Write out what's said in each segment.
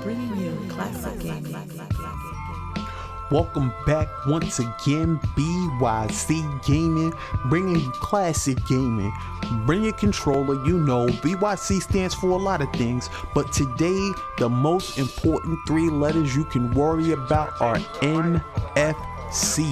bringing you classic gaming. Welcome back once again, BYC Gaming, bringing you classic gaming. Bring your controller, you know, BYC stands for a lot of things, but today, the most important three letters you can worry about are NFC.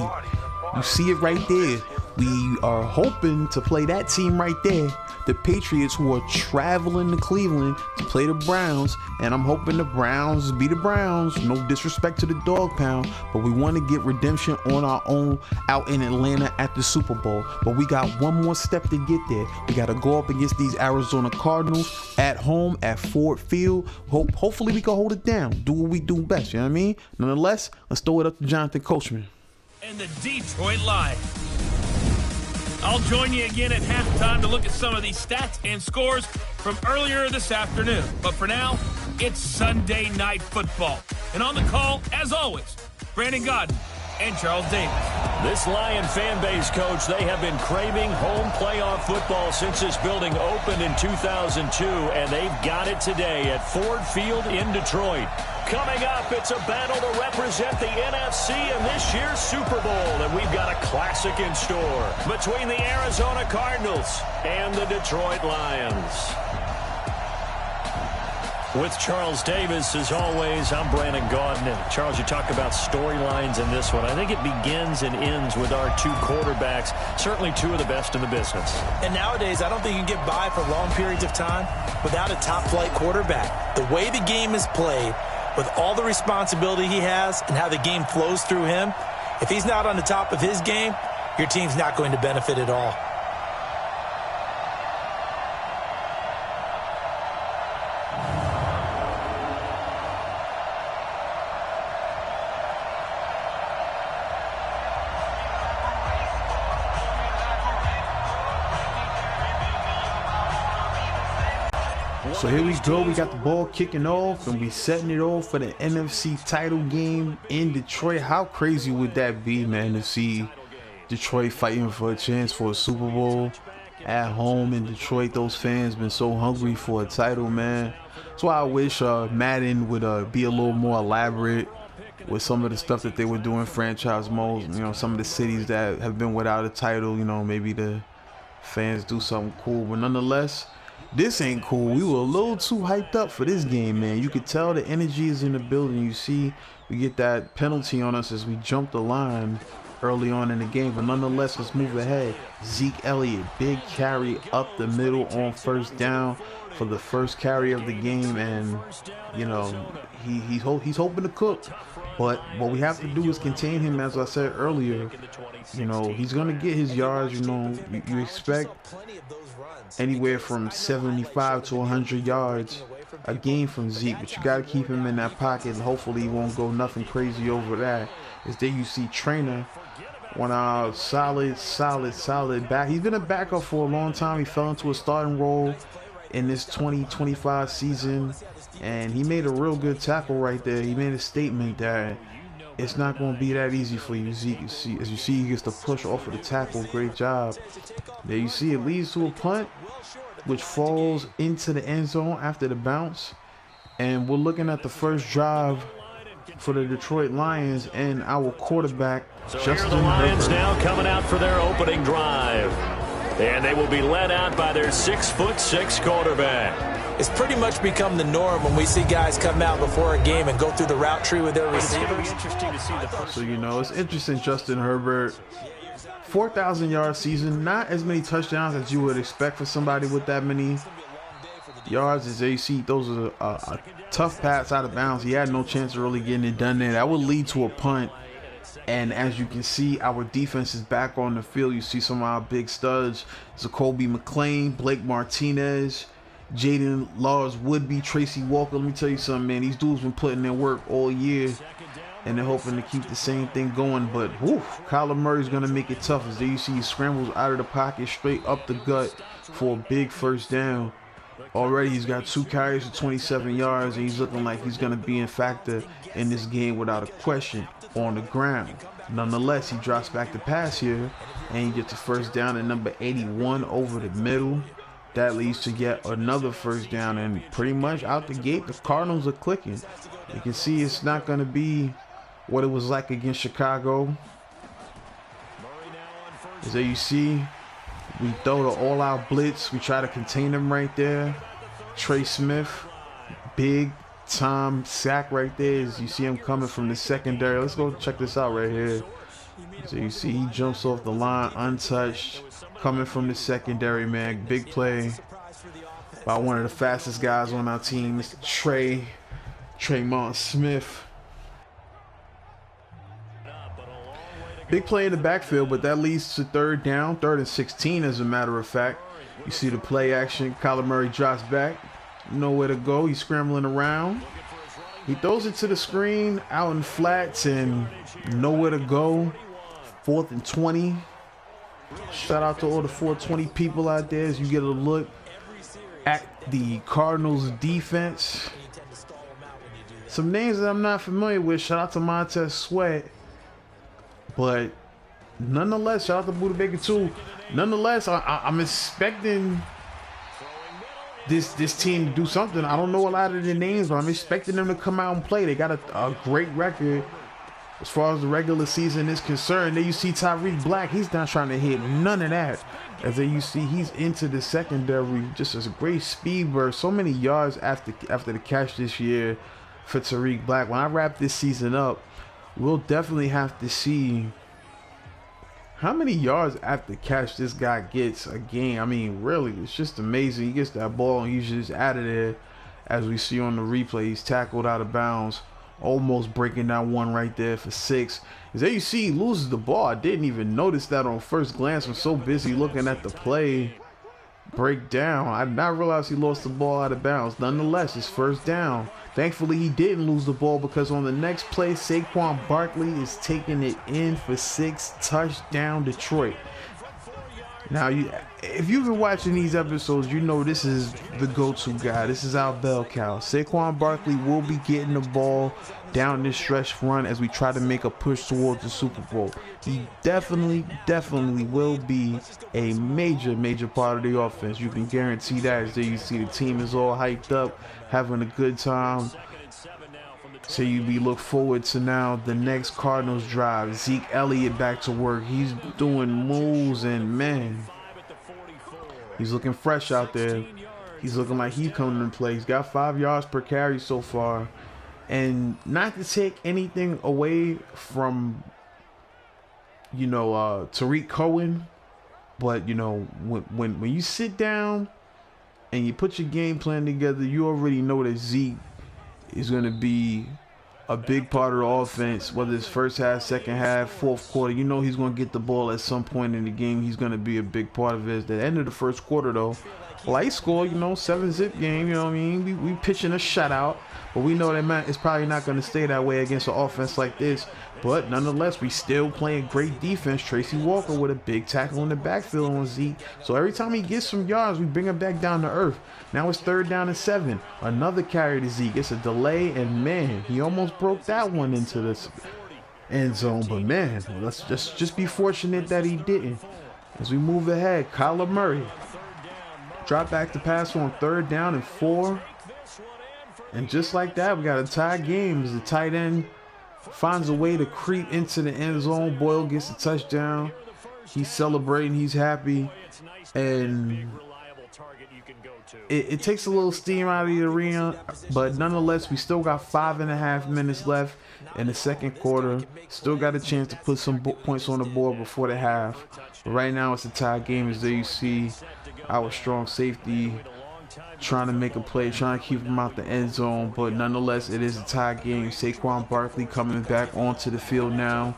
You see it right there. We are hoping to play that team right there, the Patriots, who are traveling to Cleveland to play the Browns, and I'm hoping the Browns be the Browns. No disrespect to the dog pound, but we want to get redemption on our own out in Atlanta at the Super Bowl. But we got one more step to get there. We got to go up against these Arizona Cardinals at home at Ford Field. Hopefully we can hold it down, do what we do best, you know what I mean? Nonetheless, let's throw it up to Jonathan Coachman. And the Detroit Lions. I'll join you again at halftime to look at some of these stats and scores from earlier this afternoon. But for now, it's Sunday Night Football. And on the call, as always, Brandon Godden and Charles Davis. This Lion fan base, Coach, they have been craving home playoff football since this building opened in 2002, and they've got it today at Ford Field in Detroit. Coming up, it's a battle to represent the NFC in this year's Super Bowl, and we've got a classic in store between the Arizona Cardinals and the Detroit Lions. With Charles Davis, as always, I'm Brandon Gaudin. And Charles, you talk about storylines in this one. I think it begins and ends with our two quarterbacks, certainly two of the best in the business. And nowadays, I don't think you can get by for long periods of time without a top-flight quarterback. The way the game is played, with all the responsibility he has and how the game flows through him, if he's not on the top of his game, your team's not going to benefit at all. So here we go, we got the ball kicking off and we setting it off for the NFC title game in Detroit. How crazy would that be, man, to see Detroit fighting for a chance for a Super Bowl at home in Detroit? Those fans been so hungry for a title, man. That's why I wish Madden would be a little more elaborate with some of the stuff that they were doing franchise modes. You know, some of the cities that have been without a title, you know, maybe the fans do something cool, but nonetheless, this ain't cool. We were a little too hyped up for this game, man. You could tell the energy is in the building. You see, we get that penalty on us as we jump the line early on in the game. But nonetheless, let's move ahead. Zeke, Elliot, big carry up the middle on first down for the first carry of the game. And, you know, he's hoping to cook. But what we have to do is contain him, as I said earlier. You know, he's going to get his yards. You know, you expect anywhere from 75 to 100 yards a game from Zeke, but you got to keep him in that pocket, and hopefully he won't go nothing crazy over that. Is there you see Trainer on our solid back. He's been a backup for a long time. He fell into a starting role in this 2025 season, and he made a real good tackle right there. He made a statement that it's not going to be that easy for you, Zeke. As you see, he gets the push off of the tackle. Great job. There you see it leads to a punt, which falls into the end zone after the bounce. And we're looking at the first drive for the Detroit Lions and our quarterback, Justin Here are the Lions Herbert. now coming out for their opening drive. And they will be led out by their 6'6" quarterback. It's pretty much become the norm when we see guys come out before a game and go through the route tree with their receivers. So, you know, it's interesting, Justin Herbert. 4,000-yard season, not as many touchdowns as you would expect for somebody with that many yards. As you see, those are a tough pass out of bounds. He had no chance of really getting it done there. That would lead to a punt. And as you can see, our defense is back on the field. You see some of our big studs: Zacoby McClain, Blake Martinez, Jaden Lars Woodby, Tracy Walker. Let me tell you something, man. These dudes been putting in work all year, and they're hoping to keep the same thing going. But whew, Kyler Murray's going to make it tough. As there you see, he scrambles out of the pocket straight up the gut for a big first down. Already he's got 2 carries for 27 yards, and he's looking like he's going to be a factor in this game without a question on the ground. Nonetheless, he drops back to pass here, and he gets the first down at number 81 over the middle. that leads to yet another first down, and pretty much out the gate, the Cardinals are clicking. You can see it's not going to be what it was like against Chicago. As there you see, we throw the all-out blitz. We try to contain them right there. Trey Smith, big time sack right there. As you see him coming from the secondary. Let's go check this out right here. So you see he jumps off the line untouched, coming from the secondary, man. Big play by one of the fastest guys on our team, Mr. Tremont Smith. Big play in the backfield, but that leads to third down, 3rd and 16 as a matter of fact. You see the play action. Kyler Murray drops back. Nowhere to go. He's scrambling around. He throws it to the screen out in flats and nowhere to go. 4th and 20. Shout out to all the 420 people out there as you get a look at the Cardinals defense. Some names that I'm not familiar with. Shout out to Montez Sweat. But nonetheless, shout out to Buda Baker too. Nonetheless, I'm expecting this team to do something. I don't know a lot of the names, but I'm expecting them to come out and play. They got a great record as far as the regular season is concerned. There you see Tyreek Black. He's not trying to hit none of that. As there you see, he's into the secondary. Just as a great speed burst. So many yards after the catch this year for Tyreek Black. When I wrap this season up, we'll definitely have to see how many yards after catch this guy gets a game. I mean, really, it's just amazing. He gets that ball and he's just out of there. As we see on the replay, he's tackled out of bounds, almost breaking that one right there for 6. As there you see, he loses the ball. I didn't even notice that on first glance. I'm so busy looking at the play breakdown. I did not realize he lost the ball out of bounds. Nonetheless, it's first down. Thankfully, he didn't lose the ball because on the next play, Saquon Barkley is taking it in for 6. Touchdown, Detroit. Now, if you've been watching these episodes, you know this is the go-to guy. This is our bell cow. Saquon Barkley will be getting the ball down this stretch run as we try to make a push towards the Super Bowl. He definitely will be a major part of the offense. You can guarantee that. As there you see the team is all hyped up, having a good time. So we look forward to now the next Cardinals drive. Zeke Elliot back to work. He's doing moves and man, he's looking fresh out there. He's looking like he's coming to play. He's got 5 yards per carry so far. And not to take anything away from, Tariq Cohen, but, when you sit down and you put your game plan together, you already know that Zeke is going to be a big part of the offense, whether it's first half, second half, fourth quarter. You know he's going to get the ball at some point in the game. He's going to be a big part of it. At the end of the first quarter, though, light score, 7-zip game, you know what I mean? We pitching a shutout, but we know that it's probably not going to stay that way against an offense like this. But nonetheless, we still playing great defense. Tracy Walker with a big tackle in the backfield on Zeke. So every time he gets some yards, we bring him back down to earth. Now it's 3rd down and 7. Another carry to Zeke. It's a delay, and man, he almost broke that one into the end zone. But man, let's just be fortunate that he didn't. As we move ahead, Kyler Murray drop back to pass on 3rd down and 4. And just like that, we got a tie game as the tight end finds a way to creep into the end zone. Boyle gets a touchdown. He's celebrating. He's happy. And it takes a little steam out of the arena. But nonetheless, we still got 5.5 minutes left in the second quarter. Still got a chance to put some points on the board before the half. But right now, it's a tie game. As there you see our strong safety trying to make a play, trying to keep him out the end zone, but nonetheless, it is a tie game. Saquon Barkley coming back onto the field now,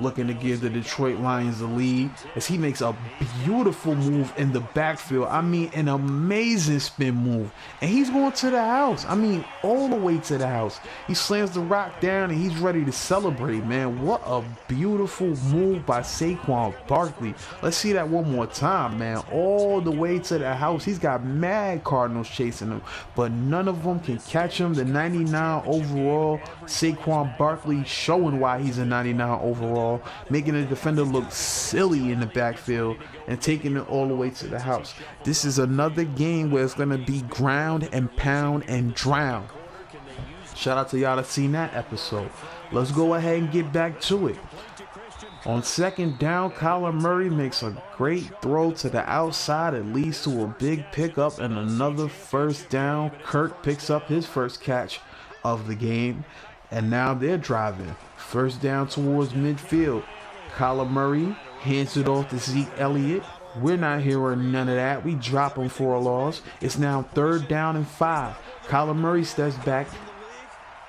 looking to give the Detroit Lions the lead as he makes a beautiful move in the backfield. I mean, an amazing spin move. And he's going to the house. I mean, all the way to the house. He slams the rock down and he's ready to celebrate, man. What a beautiful move by Saquon Barkley. Let's see that one more time, man. All the way to the house. He's got mad Cardinals chasing him, but none of them can catch him. The 99 overall Saquon Barkley showing why he's a 99 overall. ball, making the defender look silly in the backfield and taking it all the way to the house. This is another game where it's going to be ground and pound and drown. Shout out to y'all that seen that episode. Let's go ahead and get back to it. On second down, Kyler Murray makes a great throw to the outside. It leads to a big pickup and another first down. Kirk picks up his first catch of the game, and now they're driving. First down towards midfield. Kyler Murray hands it off to Zeke Elliot. We're not hearing none of that. We drop him for a loss. It's now 3rd down and 5. Kyler Murray steps back,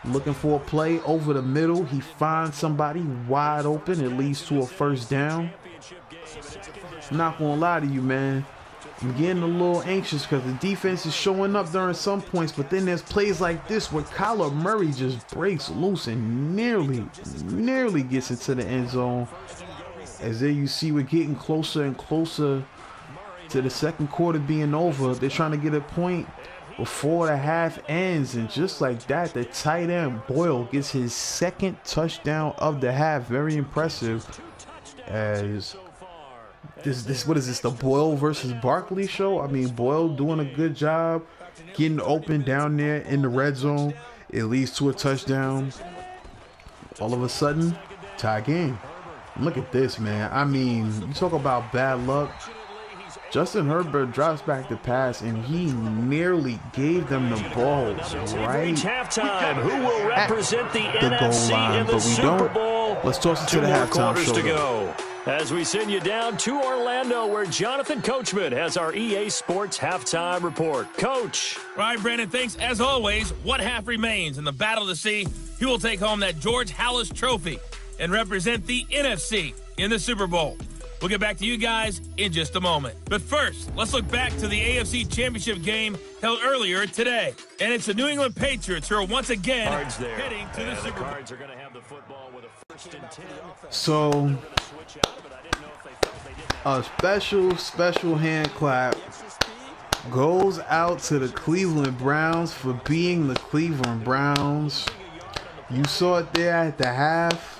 looking for a play over the middle. He finds somebody wide open. It leads to a first down. I'm not going to lie to you, man. I'm getting a little anxious because the defense is showing up during some points, but then there's plays like this where Kyler Murray just breaks loose and nearly gets into the end zone. As there you see, we're getting closer and closer to the second quarter being over. They're trying to get a point before the half ends, and just like that, the tight end Boyle gets his second touchdown of the half. Very impressive. As this what is this, the Boyle versus Barkley show? I mean, Boyle doing a good job getting open down there in the red zone. It leads to a touchdown. All of a sudden, tie game. Look at this, man. I mean, you talk about bad luck. Justin Herbert drops back the pass, and he nearly gave them the ball right halftime. Who will represent the NFC goal line, in the but we Super don't. Bowl? Let's toss it to the halftime show. To go. As we send you down to Orlando, where Jonathan Coachman has our EA Sports halftime report. Coach. All right, Brandon, thanks. As always, one half remains in the battle to see who will take home that George Halas trophy and represent the NFC in the Super Bowl. We'll get back to you guys in just a moment. But first, let's look back to the AFC Championship game held earlier today. And it's the New England Patriots who are once again heading to the Super Bowl. Are going to have the football with a 1st and 10. So, a special hand clap goes out to the Cleveland Browns for being the Cleveland Browns. You saw it there at the half.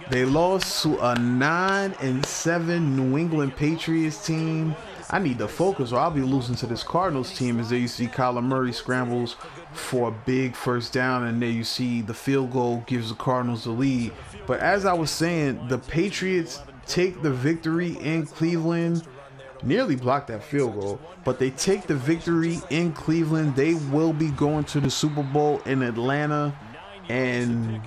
They lost to a 9-7 New England Patriots team. I need to focus or I'll be losing to this Cardinals team. As there you see Kyler Murray scrambles for a big first down, and there you see the field goal gives the Cardinals the lead. But as I was saying, the Patriots take the victory in Cleveland. Nearly blocked that field goal, but they take the victory in Cleveland. They will be going to the Super Bowl in Atlanta, and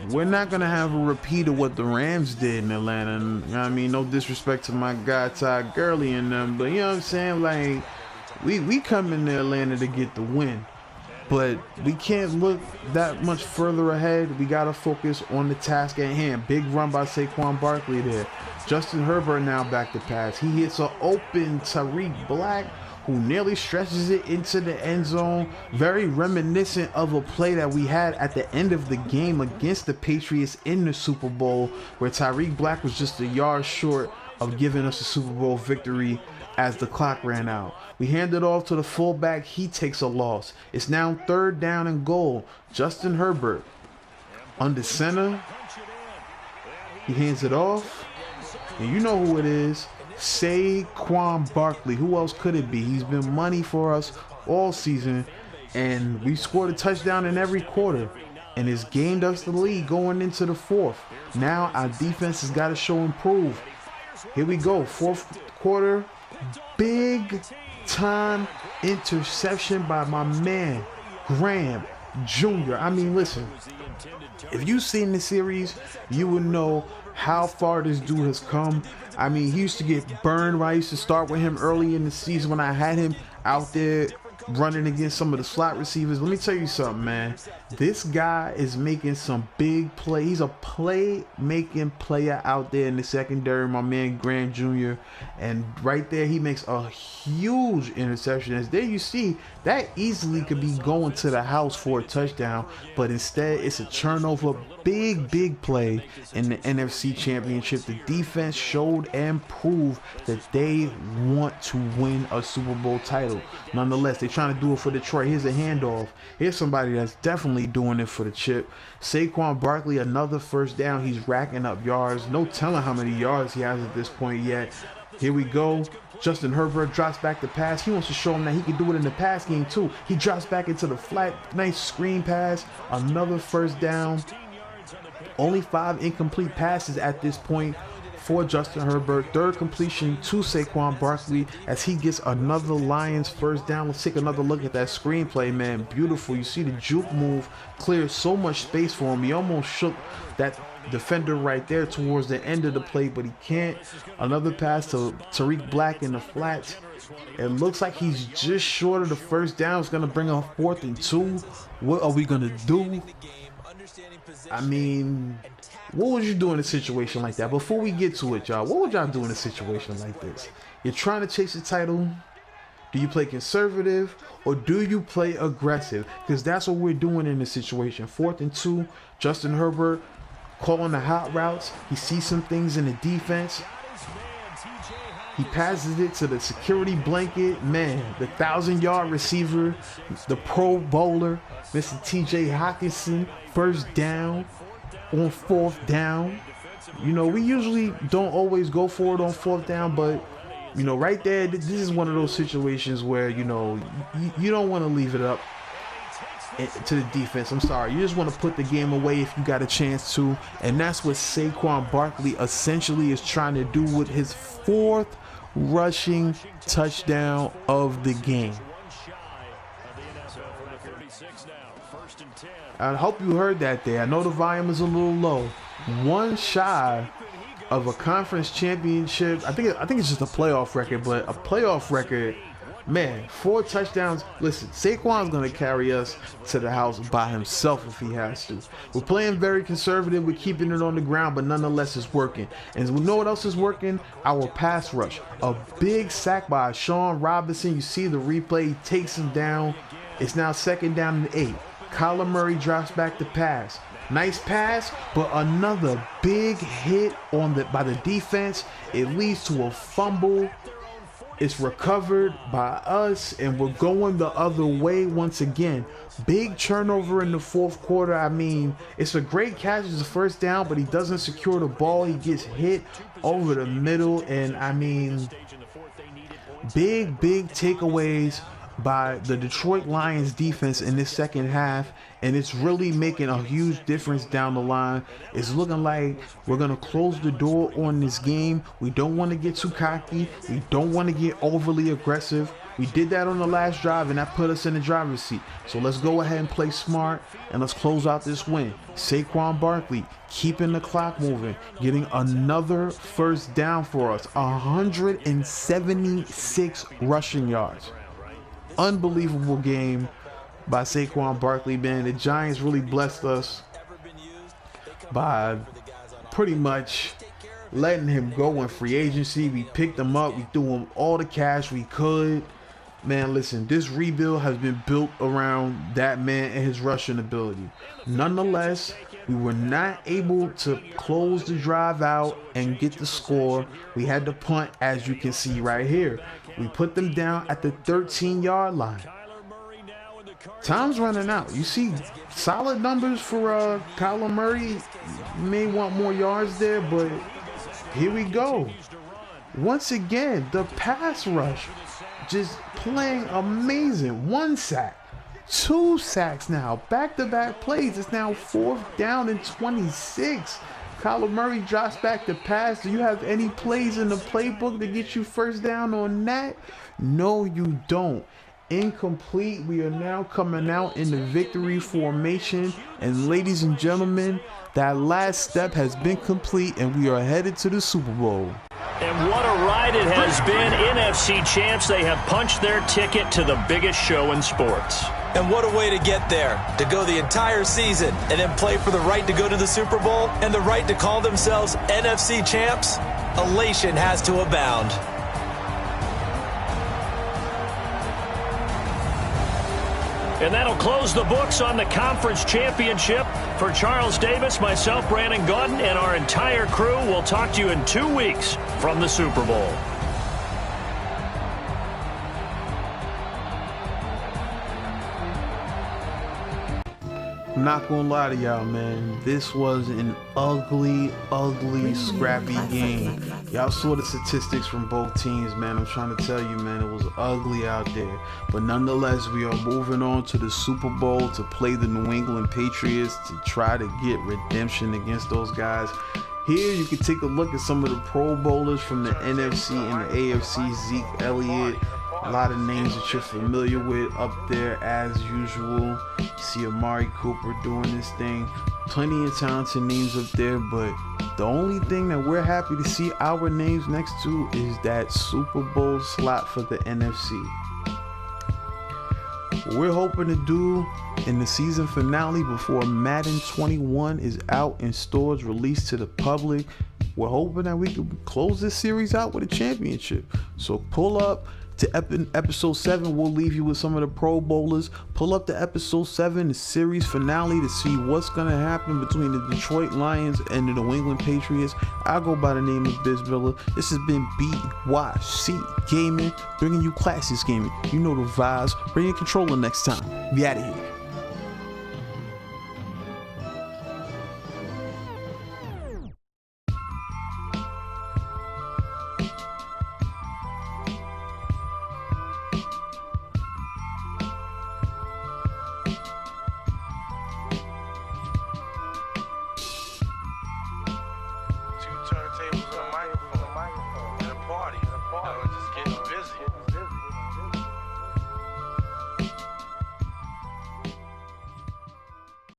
we're not going to have a repeat of what the Rams did in Atlanta. And, I mean, no disrespect to my guy Todd Gurley and them, but you know what I'm saying? Like, we come into Atlanta to get the win, but we can't look that much further ahead. We got to focus on the task at hand. Big run by Saquon Barkley there. Justin Herbert now back to pass. He hits an open Tariq Black, who nearly stretches it into the end zone. Very reminiscent of a play that we had at the end of the game against the Patriots in the Super Bowl, where Tariq Black was just a yard short of giving us a Super Bowl victory as the clock ran out. We hand it off to the fullback. He takes a loss. It's now 3rd down and goal. Justin Herbert under center. He hands it off. And you know who it is. Saquon Barkley. Who else could it be? He's been money for us all season, and we scored a touchdown in every quarter, and it's gained us the lead going into the 4th. Now our defense has got to show improve. Here we go, 4th quarter, big time interception by my man Graham Jr. I mean, listen, if you've seen the series, you would know how far this dude has come. I mean, he used to get burned when I used to start with him early in the season when I had him out there running against some of the slot receivers. Let me tell you something, man. This guy is making some big plays. He's a play-making player out there in the secondary, my man Grant Jr. And right there, he makes a huge interception. As there you see, that easily could be going to the house for a touchdown, but instead it's a turnover. Big play in the NFC Championship. The defense showed and proved that they want to win a Super Bowl title. Nonetheless, they trying to do it for Detroit. Here's a handoff. Here's somebody that's definitely doing it for the chip. Saquon Barkley, another first down. He's racking up yards. No telling how many yards he has at this point yet. Here we go. Justin Herbert drops back the pass. He wants to show him that he can do it in the pass game too. He drops back into the flat. Nice screen pass. Another first down. Only 5 incomplete passes at this point for Justin Herbert. Third completion to Saquon Barkley as he gets another Lions first down. Let's take another look at that screenplay, man. Beautiful. You see the juke move clears so much space for him. He almost shook that defender right there towards the end of the play, but he can't. Another pass to Tariq Black in the flats. It looks like he's just short of the first down. It's going to bring a 4th and 2. What are we going to do? I mean, what would you do in a situation like that? Before we get to it, y'all, what would y'all do in a situation like this? You're trying to chase the title. Do you play conservative or do you play aggressive? Because that's what we're doing in this situation. 4th and 2, Justin Herbert calling the hot routes. He sees some things in the defense. He passes it to the security blanket. Man, the 1,000-yard receiver, the Pro Bowler, Mr. TJ Hawkinson, first down on 4th down. You know, we usually don't always go for it on 4th down, but, you know, right there, this is one of those situations where, you know, you don't want to leave it up to the defense. I'm sorry. You just want to put the game away if you got a chance to. And that's what Saquon Barkley essentially is trying to do with his 4th rushing touchdown of the game. I hope you heard that there. I know the volume is a little low. One shy of a conference championship. I think it's just a playoff record, but a playoff record. Man, 4 touchdowns. Listen, Saquon's going to carry us to the house by himself if he has to. We're playing very conservative. We're keeping it on the ground, but nonetheless it's working. And we know what else is working? Our pass rush. A big sack by Sean Robinson. You see the replay. He takes him down. It's now 2nd down and 8. Kyler Murray drops back the pass. Nice pass, but another big hit by the defense. It leads to a fumble. It's recovered by us, and we're going the other way once again. Big turnover in the 4th quarter. I mean, it's a great catch. It's a first down, but he doesn't secure the ball. He gets hit over the middle, and I mean, big takeaways by the Detroit Lions defense in this second half, and it's really making a huge difference down the line. It's looking like we're going to close the door on this game. We don't want to get too cocky. We don't want to get overly aggressive. We did that on the last drive, and that put us in the driver's seat. So let's go ahead and play smart, and let's close out this win. Saquon Barkley keeping the clock moving, getting another first down for us. 176 rushing yards. Unbelievable game by Saquon Barkley, man. The Giants really blessed us by pretty much letting him go in free agency. We picked him up. We threw him all the cash we could. Man, listen, this rebuild has been built around that man and his rushing ability. Nonetheless, we were not able to close the drive out and get the score. We had to punt, as you can see right here. We put them down at the 13-yard line. Time's running out. You see solid numbers for Kyler Murray. You may want more yards there, but here we go. Once again, the pass rush just playing amazing. 1 sack, 2 sacks now. Back-to-back plays. It's now 4th down and 26. Kyler Murray drops back the pass. Do you have any plays in the playbook to get you first down on that? No, you don't. Incomplete. We are now coming out in the victory formation. And ladies and gentlemen, that last step has been complete, and we are headed to the Super Bowl. And what a ride it has been. NFC champs, they have punched their ticket to the biggest show in sports. And what a way to get there, to go the entire season and then play for the right to go to the Super Bowl and the right to call themselves NFC champs. Elation has to abound. And that'll close the books on the conference championship. For Charles Davis, myself, Brandon Gaudin, and our entire crew, we'll talk to you in 2 weeks from the Super Bowl. I'm not gonna lie to y'all, man. This was an ugly, scrappy game. Y'all saw the statistics from both teams, man. I'm trying to tell you, man, it was ugly out there. But nonetheless, we are moving on to the Super Bowl to play the New England Patriots to try to get redemption against those guys. Here you can take a look at some of the Pro Bowlers from the NFC and the AFC. Zeke, Elliot, a lot of names that you're familiar with up there as usual. You see Amari Cooper doing this thing. Plenty of talented names up there, but the only thing that we're happy to see our names next to is that Super Bowl slot for the NFC. What we're hoping to do in the season finale before Madden 21 is out in stores, released to the public, we're hoping that we can close this series out with a championship. So pull up to episode 7. We'll leave you with some of the Pro Bowlers. Pull up to episode 7, the series finale, to see what's going to happen between the Detroit Lions and the New England Patriots. I go by the name of Biz Miller. This has been BYC Gaming, bringing you classics gaming. You know the vibes. Bring your controller next time. We out of here.